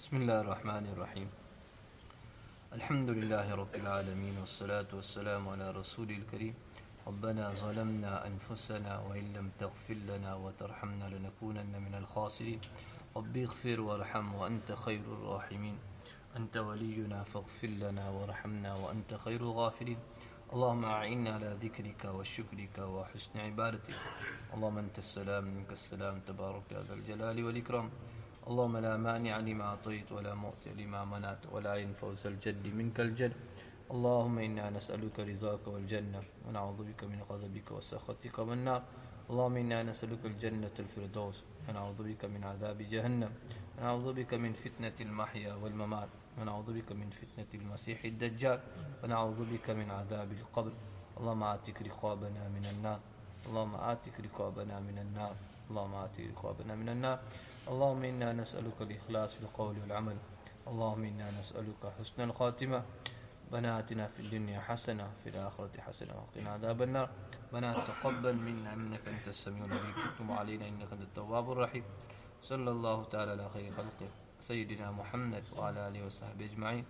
बिस्मिल्लाहिर्रहमानिर्रहीम अल्हम्दुलिल्लाहि रब्बिल आलमीन वस्सलातु वस्सलामु अला रसूलिल करीम रब्बना ज़लमना अनफुसना व इन लम तग़फिर लना व तरहमना लनकूनन्ना मिनल ख़ासिरीन रब्बिग़फिर वरहम व अन्त खैरुर राहिमीन अन्त वलियुना फ़ग़फिर लना वरहमना व अन्त खैरुल गाफ़िरीन अल्लाहुम्मा अइन्ना अला ज़िक्रिका व शुक्रिका व हुस्नि इबादतिक अल्लाहुम्मा अंतस सलाम मिनकस सलाम तबारकता या ज़ल जलाली वल इकराम اللهم لا مانع لما أعطيت ولا معطي لما منعت ولا ينفع ذا الجد منك الجد اللهم إنا نسألك رضاك والجنة ونعوذ بك من غضبك وسخطك والنار اللهم إنا نسألك الجنة الفردوس ونعوذ بك من عذاب جهنم ونعوذ بك من فتنة المحيا والممات ونعوذ بك من فتنة المسيح الدجال ونعوذ بك من عذاب القبر اللهم آتك رقابنا من النار اللهم آتك رقابنا من النار اللهم آتك رقابنا من النار اللهم إنا نسألك الإخلاص في القول والعمل اللهم إنا نسألك حسن الخاتمة ربنا آتنا في الدنيا حسنة وفي الآخرة حسنة وقنا عذاب النار ربنا تقبل منا إنك أنت السميع العليم وتب علينا إنك أنت التواب الرحيم صلى الله تعالى على خير خلقه سيدنا محمد وعلى آله وصحبه أجمعين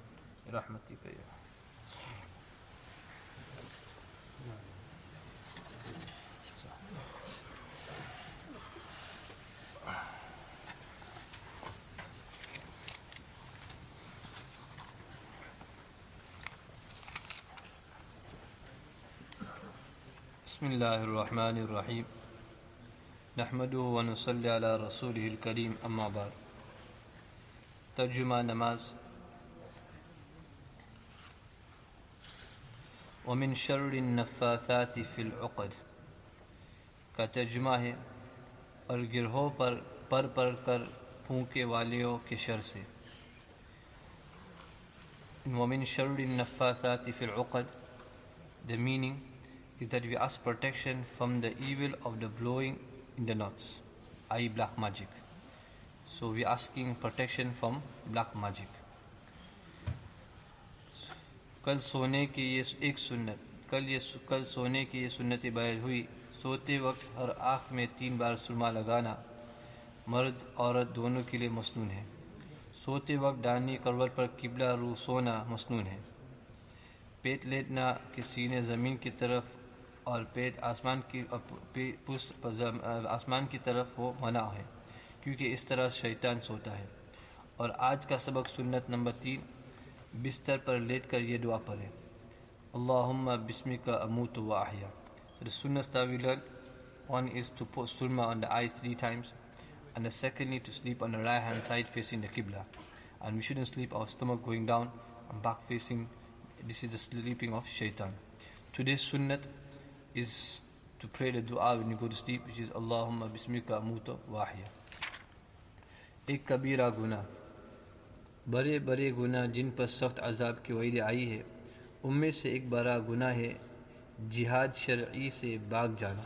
برحمتك يا बिस्मिल्लाहिर्रहमानिर्रहीम नहमदुहु व नुसल्ली अला रसूलिहिल करीम अम्मा बाद तर्जुमा नमाज व मिन शर्रिन नफ़्फ़ासाति फ़िल उक़द का तर्जुमा है और गिरहों पर कर फूंके वालियों के शर से व मिन शर्रिन नफ़्फ़ासाति fill उक़द the meaning is that we ask protection from the evil of the blowing in the knots, i.e. black magic. So we are asking protection from black magic. कल सोने की ये सुन्नत बयान हुई। सोते वक्त हर आँख में 3 बार सुरमा लगाना मर्द औरत दोनों के लिए मसनून है। सोते वक्त दानी करवट पर किबला रू सोना मसनून है। पेट लेटना कि सीने ज़मीन की तरफ और पेट आसमान की तरफ हो मना है, क्योंकि इस तरह शैतान सोता है। और आज का सबक सुन्नत नंबर 3, बिस्तर पर लेटकर ये दुआ पढ़ें, अल्लाहुम्मा बिस्मिका अमूतु व अहया। So the sunnah that we learn, one is to put surma on the eyes 3 times, and the secondly to sleep on the right hand side facing the Qibla. And we shouldn't sleep our stomach going down and back facing. This is the sleeping of shaitan. Today's sunnat is to pray the dua when you go to sleep, which is Allahumma bismika amutu wa ahya. एक कबीरा गुनाह, बड़े बड़े गुनाह जिन पर सख्त अजाब की वईद आई है, उनमें से एक बड़ा गुनाह है जिहाद शरई से भाग जाना.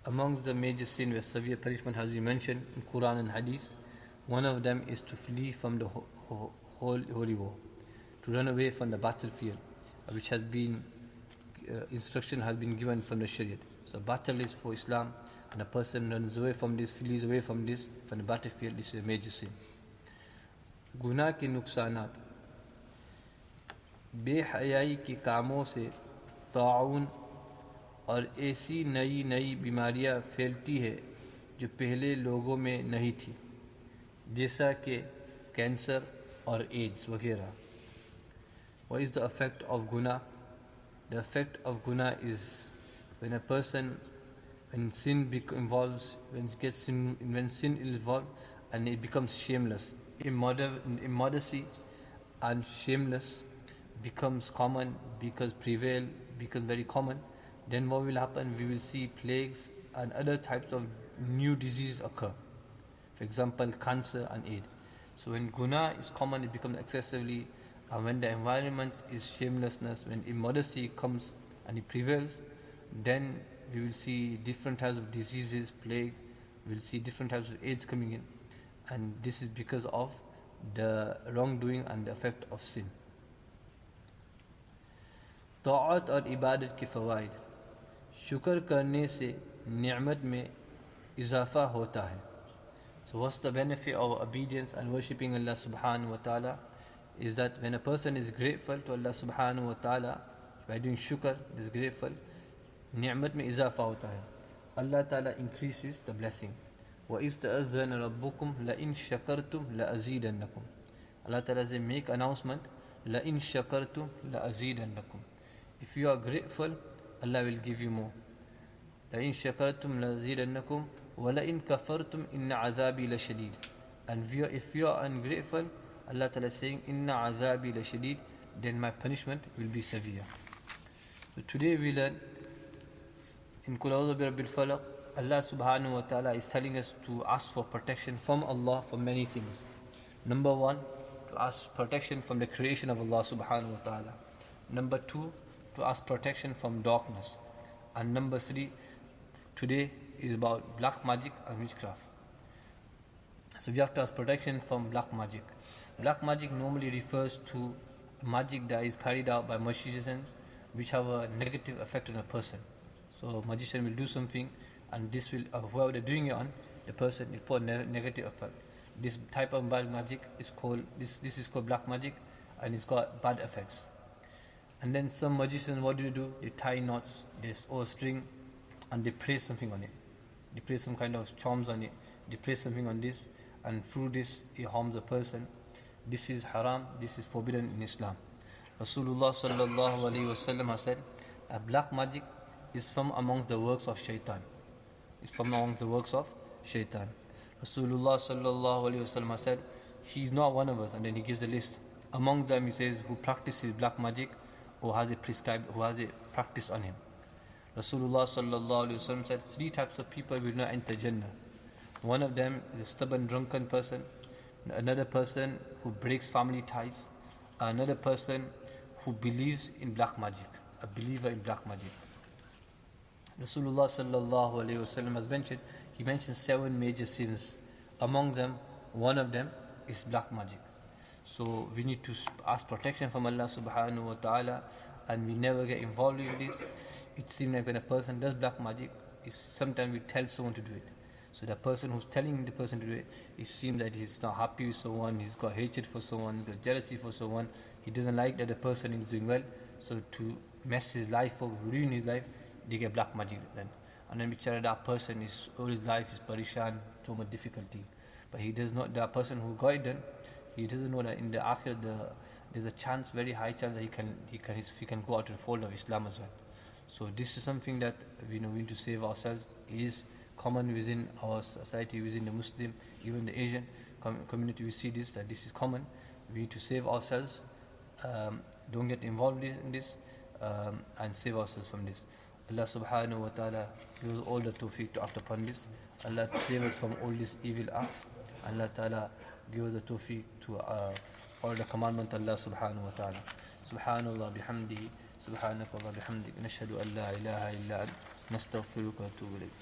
Amongst the major sin where severe punishment has been mentioned in Quran and Hadith, one of them is to flee from the holy war, to run away from the battlefield, which has been instruction has been given from the Shariat. So battle is for Islam, and a person runs away from this, flees away from this, from the battlefield. This is a major sin. गुनाह के नुकसानात, बेहयाई के कामों से ताउन और ऐसी नई नई बीमारियां फैलती है जो पहले लोगों में नहीं थी, जैसा कि कैंसर और एड्स वगैरह. What is the effect of guna? The effect of guna is when a person, when sin involves, when sin is involved, and it becomes shameless. Immodesty and shameless becomes common, becomes very common. Then what will happen? We will see plagues and other types of new diseases occur. For example, cancer and AIDS. So when guna is common, it becomes excessively. And when the environment is shamelessness, when immodesty comes and it prevails, then we will see different types of diseases, plague, we will see different types of AIDS coming in. And this is because of the wrongdoing and the effect of sin. ताअत और इबादत के फ़वाइद, शुक्र करने से निअमत में इजाफ़ा होता है. So what's the benefit of obedience and worshipping Allah subhanahu wa ta'ala? Is that when a person is grateful to Allah subhanahu wa ta'ala, by doing shukr, is grateful, ni'mat mein izafa hota hai. Allah ta'ala increases the blessing. وَإِذْ تَأَذَّنَ رَبُّكُمْ لَإِن شَكَرْتُمْ لَأَزِيدَنَّكُمْ. Allah ta'ala says, make announcement, لَإِن شَكَرْتُمْ لَأَزِيدَنَّكُمْ. If you are grateful, Allah will give you more. لَإِن شَكَرْتُمْ لَأَزِيدَنَّكُمْ وَلَإِن كَفَرْتُمْ إِنَّ عَذَابِي لَشَدِيدٌ. And if you are ungrateful, Allah ta'ala is saying, إِنَّ عَذَابِي لَشَدِيدٌ, then my punishment will be severe. So today we learn in Qul A'udhu bi Rabbil Falaq, Allah subhanahu wa ta'ala is telling us to ask for protection from Allah for many things. Number one, to ask protection from the creation of Allah subhanahu wa ta'ala. Number two, to ask protection from darkness. And number three, today is about black magic and witchcraft. So we have to ask protection from black magic. Black magic normally refers to magic that is carried out by magicians which have a negative effect on a person. So a magician will do something and this will, whoever they're doing it on, the person will put a negative effect. This type of bad magic is called, this is called black magic, and it's got bad effects. And then some magicians, what do? They tie knots, they or a string, and they place something on it. They place some kind of charms on it. They place something on this, and through this it harms a person. This is haram, this is forbidden in Islam. Rasulullah sallallahu alaihi wasallam has said, a black magic is from among the works of shaitan. It's from among the works of shaitan. Rasulullah sallallahu alaihi wasallam has said, he is not one of us, and then he gives the list. Among them he says, who practices black magic, or has it prescribed, who has it practiced on him. Rasulullah sallallahu alaihi wasallam said, three types of people will not enter Jannah. One of them is a stubborn drunken person, another person who breaks family ties, another person who believes in black magic, a believer in black magic. Rasulullah sallallahu alaihi wasallam has mentioned, he mentioned 7 major sins. Among them, one of them is black magic. So we need to ask protection from Allah subhanahu wa ta'ala, and we never get involved in this. It seems like when a person does black magic, sometimes we tell someone to do it. So the person who's telling the person to do it, it seems that he's not happy with someone, he's got hatred for someone, he's got jealousy for someone, he doesn't like that the person is doing well. So to mess his life or ruin his life, they get black magic done. And then bichara, that person is, all his life is parishan, so much difficulty. But he does not, that person who got it done, he doesn't know that in the akhir, there's a chance, very high chance that he can go out of the fold of Islam as well. So this is something that we need to save ourselves. It is common within our society, within the Muslim, even the Asian community. We see this, that this is common. We need to save ourselves. Don't get involved in this, and save ourselves from this. Allah subhanahu wa ta'ala gives us all the tawfiq to act upon this. Allah save us from all these evil acts. Allah ta'ala gives us the tawfiq to follow the commandment of Allah subhanahu wa ta'ala. Subhanallah bihamdihi, subhanakallah bihamdik, nashhadu an la ilaha illa ant, nastaghfiruka wa atubu ilayk.